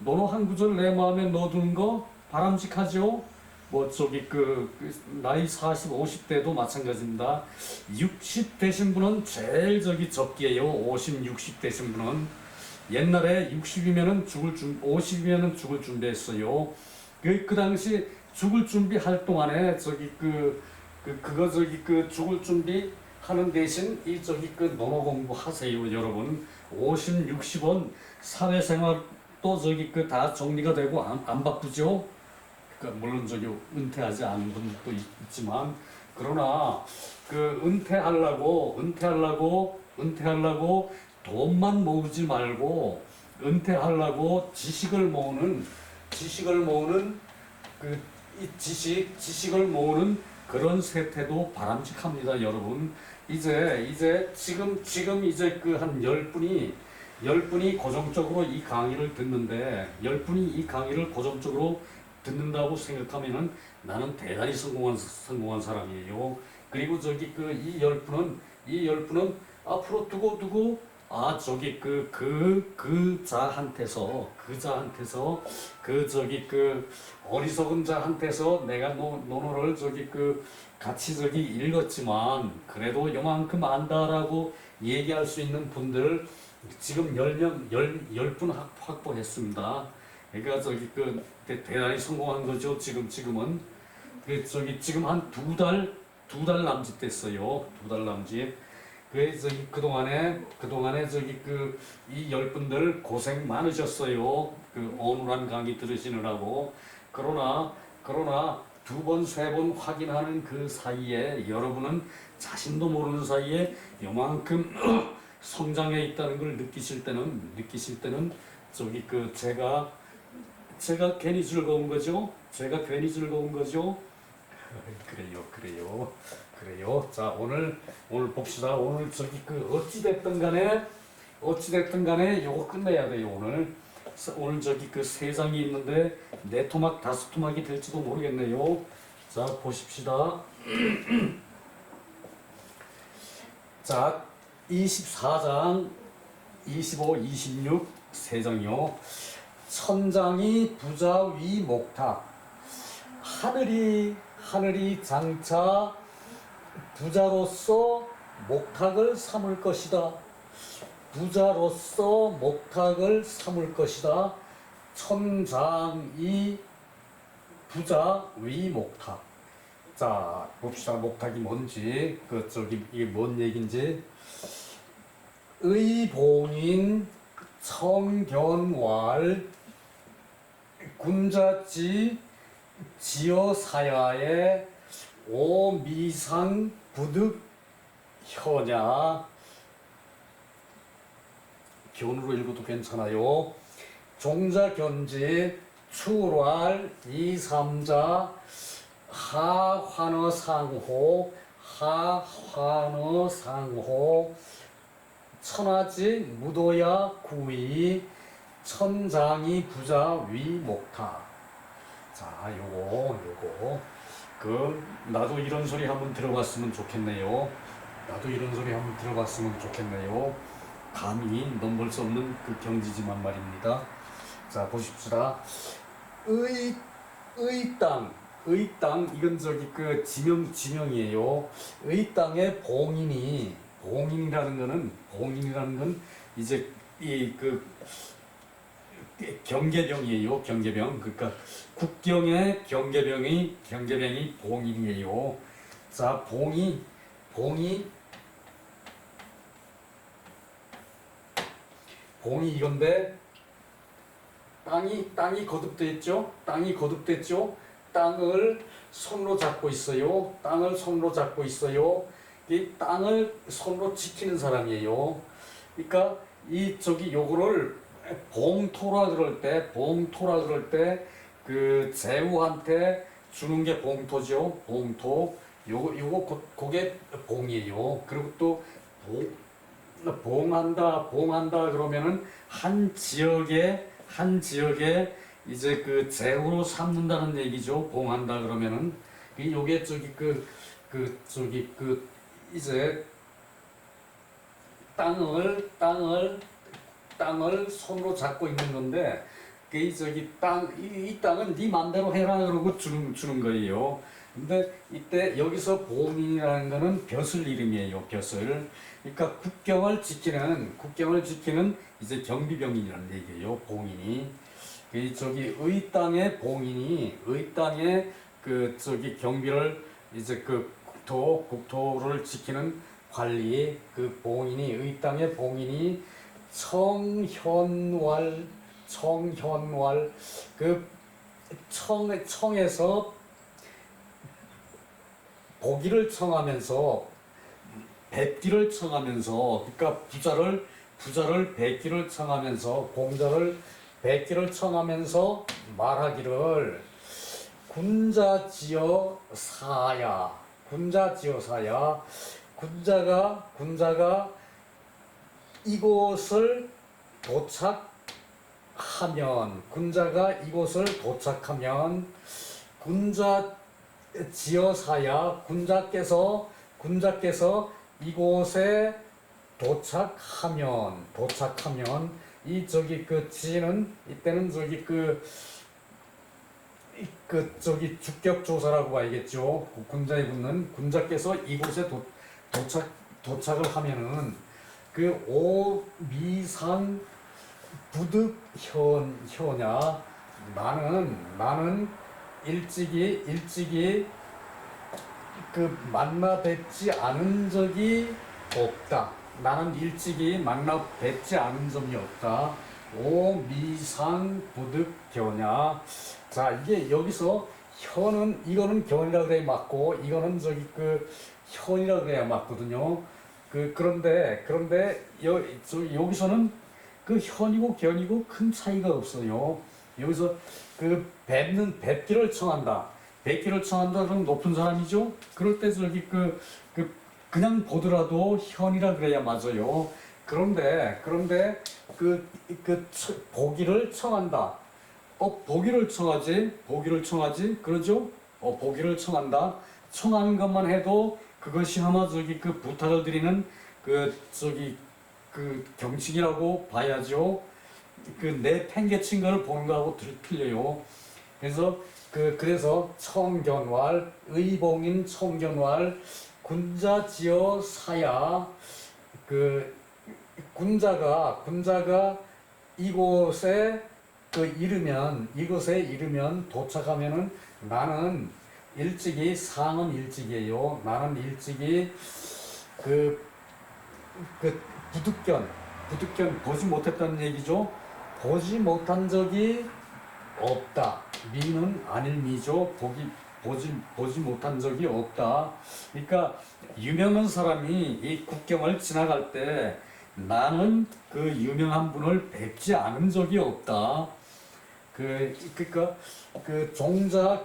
노노 한 구절 내 마음에 넣어두는 거 바람직하죠? 뭐 저기 나이 40, 50대도 마찬가지입니다. 60 되신 분은 제일 저기 적게요. 50, 60 되신 분은 옛날에 60이면은 50이면은 죽을 준비했어요. 그 당시 죽을 준비할 동안에 죽을 준비 하는 대신 이 논어 공부 하세요, 여러분. 50, 60원 사회생활도 다 정리가 되고 안 바쁘죠? 그러니까 물론 은퇴하지 않은 분도 있지만, 그러나 은퇴하려고 돈만 모으지 말고 은퇴하려고 지식을 모으는 지식을 모으는 그런 세태도 바람직합니다, 여러분. 지금 한 10분이 고정적으로 이 강의를 듣는데, 10분이 이 강의를 고정적으로 듣는다고 생각하면은 나는 대단히 성공한 사람이에요. 그리고 이 10분은 앞으로 두고 자한테서 어리석은 자한테서 내가 논어를 같이 읽었지만 그래도 요만큼 안다라고 얘기할 수 있는 분들 지금 10분 확보했습니다. 그러니까 대단히 성공한 거죠. 지금은 지금 한 두 달 남짓 됐어요. 2달 남짓. 그동안에 이 10분들 고생 많으셨어요. 어눌한 강의 들으시느라고. 그러나 2번, 3번 확인하는 그 사이에 여러분은 자신도 모르는 사이에 요만큼 성장해 있다는 걸 느끼실 때는 제가 괜히 즐거운 거죠? 그래요. 자, 오늘 봅시다. 오늘 어찌됐든 간에 요거 끝내야 돼요, 오늘. 오늘 세 장이 있는데 4토막, 5토막이 될지도 모르겠네요. 자, 보십시다. 자, 24장, 25, 26, 3장이요. 천장이 부자 위 목탁. 하늘이 장차 부자로서 목탁을 삼을 것이다. 천장이 부자 위 목탁. 자, 봅시다. 목탁이 뭔지, 이게 뭔 얘기인지. 의봉인 청견왈 군자지 지어사야의 오미상 부득 현야. 견으로 읽어도 괜찮아요. 종자견지 출활 이삼자 하환어상호 천하지 무도야 구이 천장이 부자 위 목타. 자, 요거 나도 이런 소리 한번 들어봤으면 좋겠네요. 감히 넘볼 수 없는 경지지만 말입니다. 자, 보십시다. 의땅 이건 지명이에요. 의땅의 봉인이라는 건 이제 경계병이에요. 경계병. 그러니까 국경의 경계병이 봉인이에요. 자, 봉이 이건데 땅이 거듭됐죠. 땅을 손으로 잡고 있어요. 이 땅을 손으로 지키는 사람이에요. 그러니까 요거를 봉토라 그럴 때 제후한테 주는 게 봉토죠. 그게 봉이에요. 그리고 또 봉한다 그러면은 한 지역에 이제 제후로 삼는다는 얘기죠. 봉한다 그러면은 요게 이제 땅을 손으로 잡고 있는 건데, 그 저기 이 땅은 네 맘대로 해라 그러고 주는 거예요. 근데 이때 여기서 봉인이라는 거는 벼슬 이름이에요. 벼슬. 그러니까 국경을 지키는 이제 경비병이라는 얘기예요. 봉인이. 그 저기 의 땅에 그 저기 경비를 이제 그 국토를 지키는 관리 그 봉인이 의 땅의 봉인이 청현왈 그 청에서 보기를 청하면서 뵙기를 청하면서 그러니까 부자를 뵙기를 청하면서 공자를 뵙기를 청하면서 말하기를 군자지어 사야 군자가 이곳을 도착하면 군자 지어사야 군자께서 이곳에 도착하면 이 저기 그 지는 이때는 저기 저기 주격 조사라고 봐야겠죠. 군자에 붙는 군자께서 이곳에 도착을 하면은 그 오미상 부득 현야 나는 일찍이 그 만나 뵙지 않은 적이 없다. 나는 일찍이 만나 뵙지 않은 점이 없다. 오미상 부득 견야. 자, 이게 여기서 이거는 견이라 그래야 맞고, 이거는 저기 그 현이라 그래야 맞거든요. 그런데 여기서는 그 현이고 견이고 큰 차이가 없어요. 여기서 그 뵙기를 청한다. 그럼 높은 사람이죠. 그럴 때 저기 그냥 보더라도 현이라 그래야 맞아요. 그런데 보기를 청한다. 보기를 청하지. 그러죠? 보기를 청한다. 청하는 것만 해도 그것이 아마 저기 그 부탁을 드리는 경칙이라고 봐야죠. 내 팽개친 거를 보는 거하고 틀려요. 그래서 청견왈, 의봉인 청견왈, 군자지어 사야, 군자가 이곳에 이르면 도착하면은 나는 일찍이 상은 일찍이에요. 나는 일찍이 부득견 보지 못했다는 얘기죠. 보지 못한 적이 없다. 미는 아닐 미죠. 보지 못한 적이 없다. 그러니까 유명한 사람이 이 국경을 지나갈 때 나는 그 유명한 분을 뵙지 않은 적이 없다. 그러니까 종자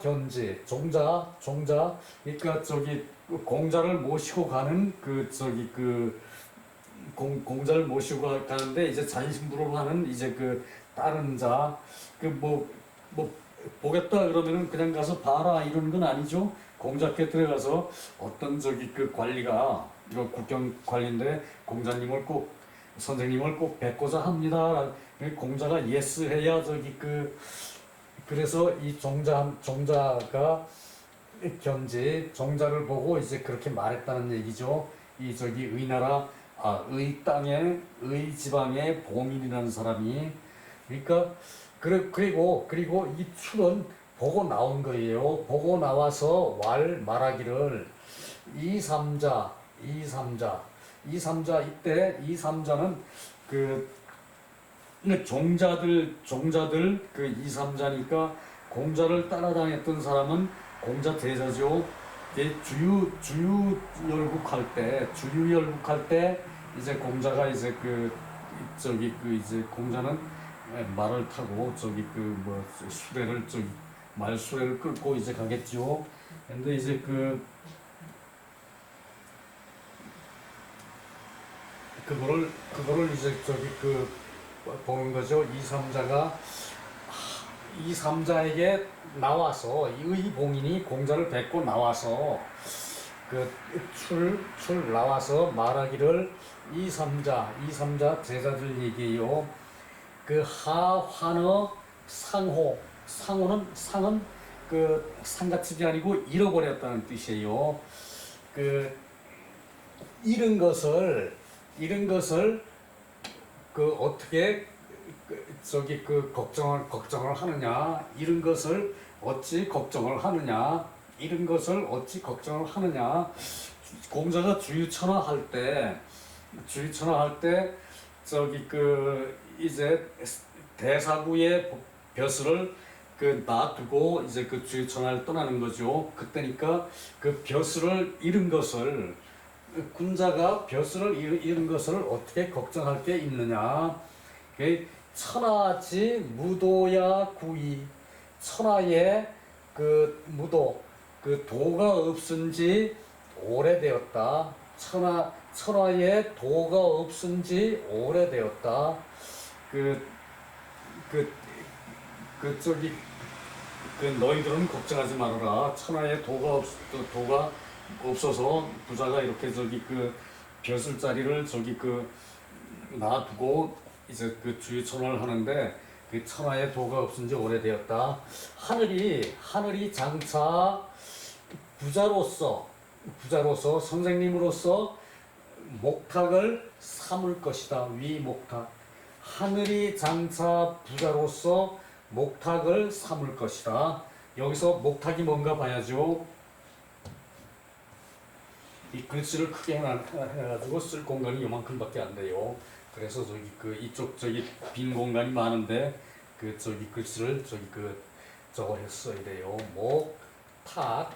그러니까 저기 공자를 모시고 가는 공자를 모시고 가는데 이제 잔심부로 하는 이제 다른 자 보겠다 그러면은 그냥 가서 봐라 이런 건 아니죠. 공자께 들어가서 어떤 관리가 이거 국경 관리인데 선생님을 꼭 뵙고자 합니다. 공자가 예스 해야 그래서 이 종자가 종자를 보고 이제 그렇게 말했다는 얘기죠. 의 땅에 의 지방에 봉인이라는 사람이 그러니까 그리고 이 출은 보고 나온 거예요. 보고 나와서 말하기를 이삼자 이때 이삼자는 종자들 이삼자니까 공자를 따라다녔던 사람은 공자 대자죠. 주유열국할 때 이제 공자가 이제 이제 공자는 말을 타고 말수레를 끌고 이제 가겠죠. 근데 이제 그거를 이제 보는 거죠. 이삼자에게 나와서 이 봉인이 공자를 뵙고 나와서 출 나와서 말하기를 이삼자 제자들 얘기예요. 하환어 상호, 상은 그 상가집이 아니고 잃어버렸다는 뜻이에요. 그 잃은 것을 그 어떻게 걱정을 하느냐, 잃은 것을 어찌 걱정을 하느냐, 잃은 것을 어찌 걱정을 하느냐. 공자가 주유천하할 때 이제 대사부의 벼슬을 놔두고 이제 주유천하를 떠나는 거죠. 그때니까 그 벼슬을 잃은 것을, 군자가 벼슬을 잃은 것을 어떻게 걱정할 게 있느냐. 천하지 무도야 구이. 천하의 무도, 도가 없은지 오래되었다. 천하에 도가 없은지 오래되었다. 너희들은 걱정하지 말아라. 천하에 도가 없어서 부자가 이렇게 벼슬자리를 놔두고 이제 주유천을 하는데, 천하에 도가 없은지 오래되었다. 하늘이 장차 부자로서 선생님으로서 목탁을 삼을 것이다. 위목탁. 하늘이 장차 부자로서 목탁을 삼을 것이다. 여기서 목탁이 뭔가 봐야죠. 이 글씨를 크게 해가지고 쓸 공간이 요만큼밖에 안 돼요. 그래서 이쪽 빈 공간이 많은데 글씨를 저거 했어야 돼요. 목탁.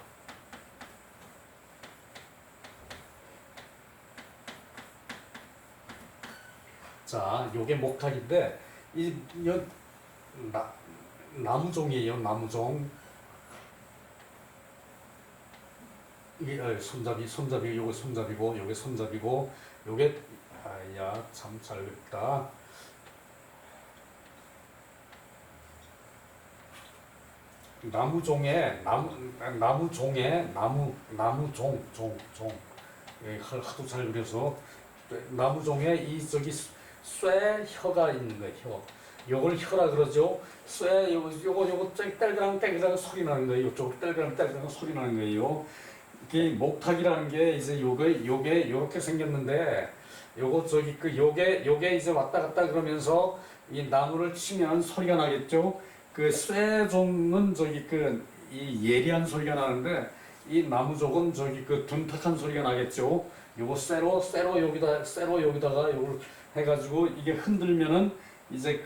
자, 요게 목탁인데 나무종이에요. 나무종. 이게 손잡이 요게 손잡이고, 요게 손잡이고, 요게 참 잘 그렸다. 나무종에 나무종 하도 잘 그려서 나무종에 쇠 혀가 있는 거예요. 혀. 요걸 혀라 그러죠. 쇠 요거 땡그랑 소리 나는 거예요. 이쪽 땡그랑 소리 나는 거예요. 이게 목탁이라는 게 이제 요게 요렇게 생겼는데, 요게 이제 왔다 갔다 그러면서 이 나무를 치면 소리가 나겠죠. 쇠종은 이 예리한 소리가 나는데, 이 나무족은 둔탁한 소리가 나겠죠. 요거 쇠로 여기다가 요걸 해가지고 이게 흔들면은 이제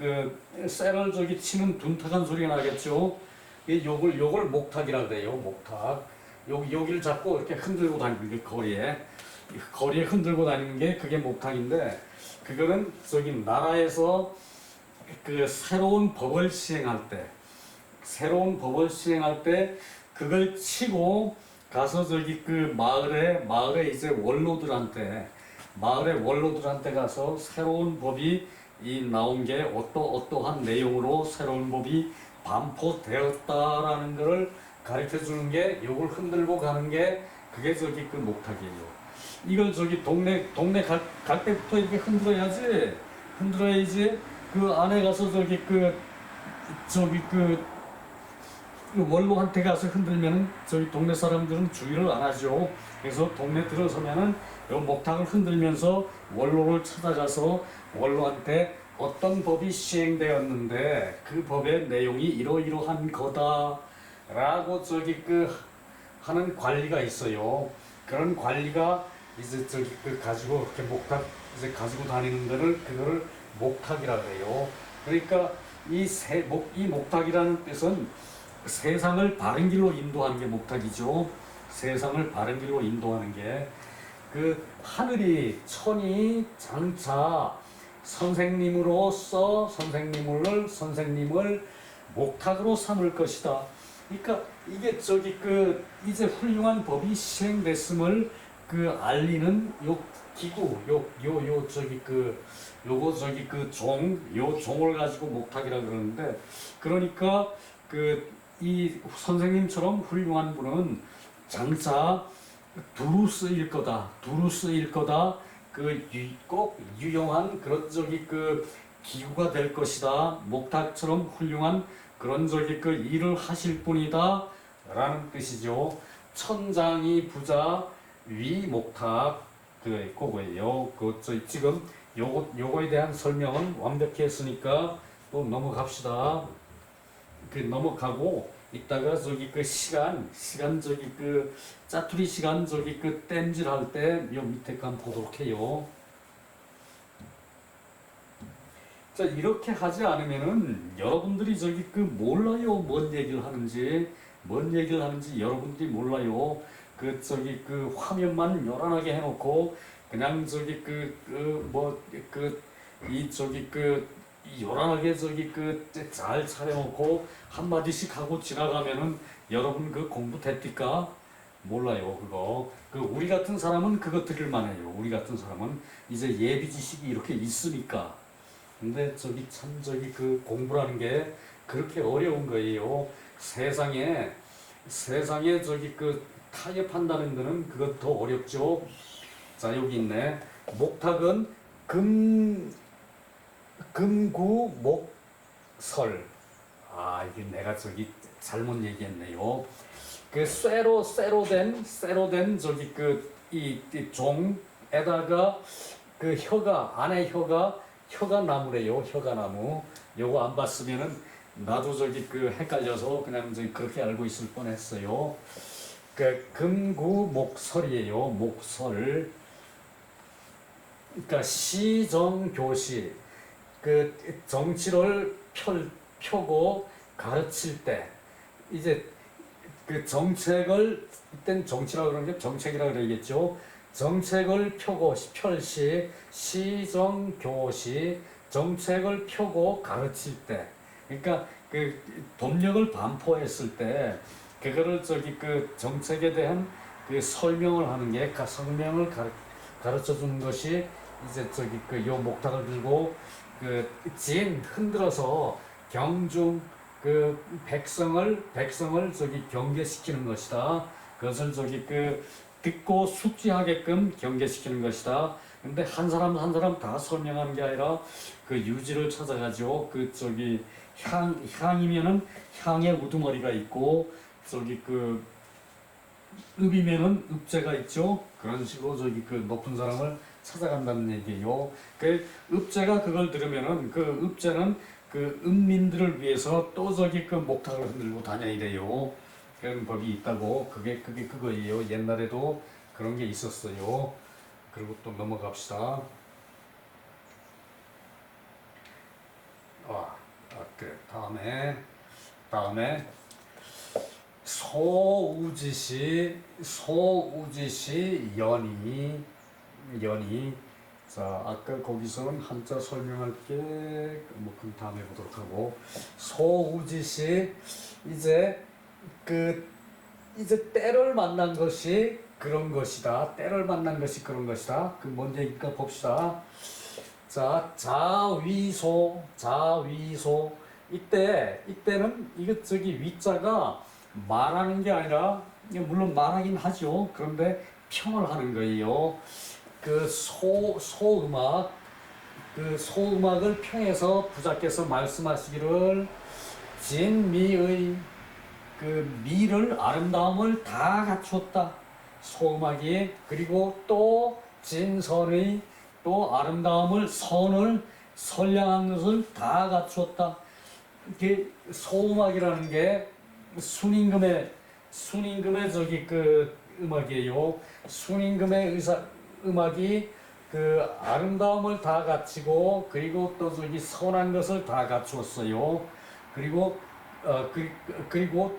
쇠를 치는 둔탁한 소리가 나겠죠. 요걸 목탁이라 그래요. 목탁. 여기를 잡고 이렇게 흔들고 다니는 게 거리에 흔들고 다니는 게 그게 목탁인데, 그거는 나라에서 새로운 법을 시행할 때 그걸 치고 가서 마을에 이제 마을의 원로들한테 가서 새로운 법이 나온 게 어떠한 내용으로 새로운 법이 반포되었다라는 것을 가르쳐 주는 게, 요걸 흔들고 가는 게 그게 목탁이에요. 이걸 동네 갈 때부터 이렇게 흔들어야지 그 안에 가서 원로한테 가서 흔들면은 동네 사람들은 주의를 안 하죠. 그래서 동네 들어서면은 요 목탁을 흔들면서 원로를 찾아가서 원로한테 어떤 법이 시행되었는데 그 법의 내용이 이러이러한 거다라고 하는 관리가 있어요. 그런 관리가 이제 가지고 이렇게 목탁 이제 가지고 다니는 그거를 목탁이라고 해요. 그러니까 이 목탁이라는 뜻은 세상을 바른 길로 인도하는 게 목탁이죠. 세상을 바른 길로 인도하는 게, 천이 장차 선생님을 목탁으로 삼을 것이다. 그러니까 이게 이제 훌륭한 법이 시행됐음을 알리는 요 기구, 종을 가지고 목탁이라 그러는데, 그러니까 이 선생님처럼 훌륭한 분은 장차 두루 쓰일 거다. 꼭 유용한 그런 기구가 될 것이다. 목탁처럼 훌륭한 그런 저기 그 일을 하실 분이다 라는 뜻이죠. 천장이 부자 위 목탁 그거예요. 지금 요거에 대한 설명은 완벽히 했으니까 또 넘어갑시다. 넘어가고 이따가 저기 그 시간 저기 그 짜투리 시간 저기 그 땜질 할 때 요 밑에 거 한번 보도록 해요. 자, 이렇게 하지 않으면은 여러분들이 저기 그 몰라요. 뭔 얘기를 하는지 여러분들이 몰라요. 저기 그 화면만 요란하게 해놓고 그냥 저기 이 요란하게 저기 잘 차려놓고 한마디씩 하고 지나가면은 여러분 그 공부 됐디까? 몰라요. 그거 우리 같은 사람은 그거 들을만해요. 우리 같은 사람은 이제 예비 지식이 이렇게 있으니까. 근데 그 공부라는 게 그렇게 어려운 거예요. 세상에 저기 그 타협한다는 거는 그것 더 어렵죠. 자, 여기 있네. 목탁은 금구 목설. 아, 이게 내가 저기 잘못 얘기했네요. 그 쇠로 된 저기 이 종에다가 그 안에 혀가 나무래요. 혀가 나무. 요거 안 봤으면은 나도 저기 헷갈려서 그냥 그렇게 알고 있을 뻔했어요. 금구 목설이에요. 목설. 그러니까 시정교시 정치를 펴고 가르칠 때 이제 정책을 이땐 정치라 그러는 게 정책이라 그러겠죠. 정책을 펴고 펼시 시정교시 정책을 펴고 가르칠 때 그러니까 법령을 반포했을 때 그거를 정책에 대한 설명을 하는 게 설명을 가르쳐 주는 것이 이제 요 목탁을 들고 흔들어서 경중 백성을 경계시키는 것이다. 그것을 듣고 숙지하게끔 경계시키는 것이다. 근데 한 사람 다 설명하는 게 아니라 유지를 찾아가죠. 향이면은 향의 우두머리가 있고 읍이면은 읍제가 있죠. 그런 식으로 높은 사람을 찾아간다는 얘기예요. 읍제가 그걸 들으면은 읍제는 읍민들을 위해서 또 목탁을 흔들고 다녀야 그런 법이 있다고. 그게 그거예요. 옛날에도 그런 게 있었어요. 그리고 또 넘어갑시다. 그래. 다음에 소우지시 연희. 자, 아까 거기서는 한자 설명할게. 그 다음에 보도록 하고. 소우지시 이제 때를 만난 것이 그런 것이다. 때를 만난 것이 그런 것이다. 뭔 얘기일까 봅시다. 자, 자위소. 이때는 위자가 말하는 게 아니라 물론 말하긴 하죠. 그런데 평을 하는 거예요. 소음악을 평해서 부자께서 말씀하시기를 진미의 미를 아름다움을 다 갖추었다. 소음악이. 그리고 또 진선의 또 아름다움을 선량한 것을 다 갖추었다. 이게 소음악이라는 게 순임금의 음악이에요. 순임금의 음악이 아름다움을 다 갖추고 그리고 또 선한 것을 다 갖추었어요. 그리고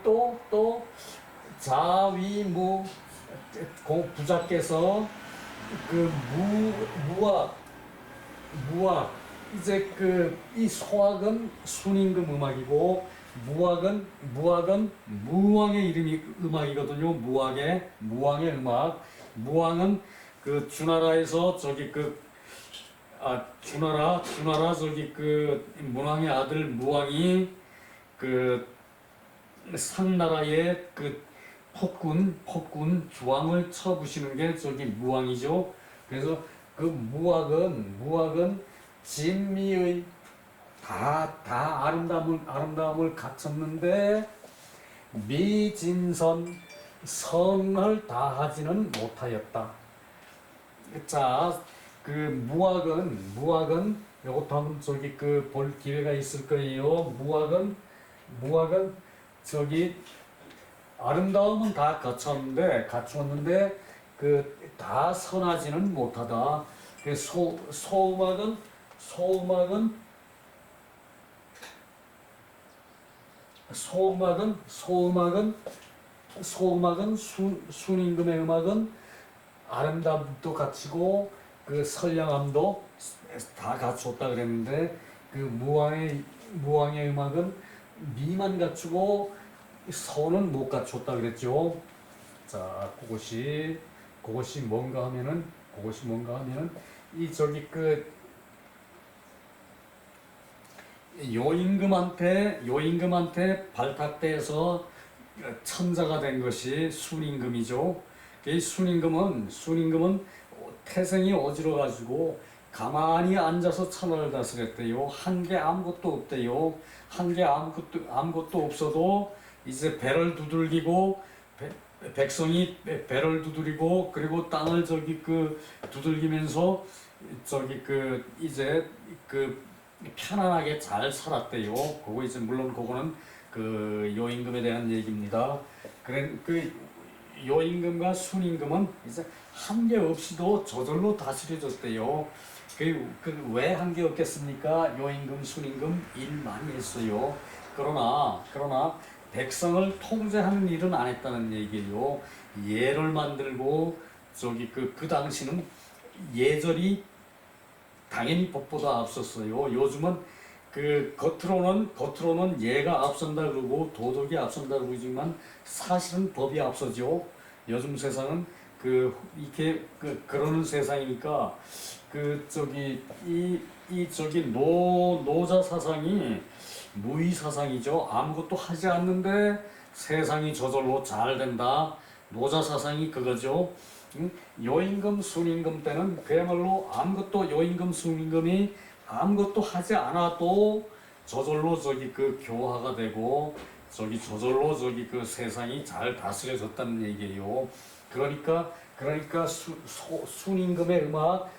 또 자위무 부자께서 무악 이제 이 소악은 순임금 음악이고 무악은 무왕의 음악이거든요. 무왕의 음악. 무왕은 주나라에서 주나라 문왕의 아들 무왕이 상나라의 폭군 주왕을 쳐부시는 게 무왕이죠. 그래서 무왕은 진미의 다 아름다움을 갖췄는데 미진선 선을 다하지는 못하였다. 자, 그 무학은 요것도 한번 저기 그 볼 기회가 있을 거예요. 무학은 저기 아름다움은 다 갖췄는데 그 다 선하지는 못하다. 그 소음악은 순임금의 음악은 아름다움도 갖추고 그 선량함도 다 갖췄다 그랬는데 그 무왕의 음악은 미만 갖추고 선은 못 갖췄다 그랬죠. 자, 그것이 뭔가 하면은 이 저기 그 요임금한테 발탁돼서 천자가 된 것이 순임금이죠. 이 순임금은 태생이 어지러가지고 가만히 앉아서 천하를 다스렸대요. 한 게 아무것도 없대요. 한 게 아무것도 없어도 이제 배를 두들기고 백성이 배를 두드리고 그리고 땅을 저기 그 두들기면서 저기 그 이제 그 편안하게 잘 살았대요. 그거 이제 물론 그거는 그 요임금에 대한 얘기입니다. 그래 그 요임금과 순임금은 이제 한계 없이도 저절로 다스려졌대요. 그 왜 한계 없겠습니까? 요임금, 순임금 일 많이 했어요. 그러나 백성을 통제하는 일은 안 했다는 얘기예요. 예를 만들고 저기 그 당시는 예절이 당연히 법보다 앞섰어요. 요즘은 그 겉으로는 예가 앞선다 그러고 도덕이 앞선다 그러지만 사실은 법이 앞서죠. 요즘 세상은 이렇게 그러는 세상이니까 저기 노자 사상이 무의 사상이죠. 아무것도 하지 않는데 세상이 저절로 잘 된다. 노자 사상이 그거죠. 요임금, 순임금 때는 그야말로 요임금, 순임금이 아무것도 하지 않아도 저절로 저기 그 교화가 되고 저절로 그 세상이 잘 다스려졌다는 얘기예요. 그러니까 순임금의 음악,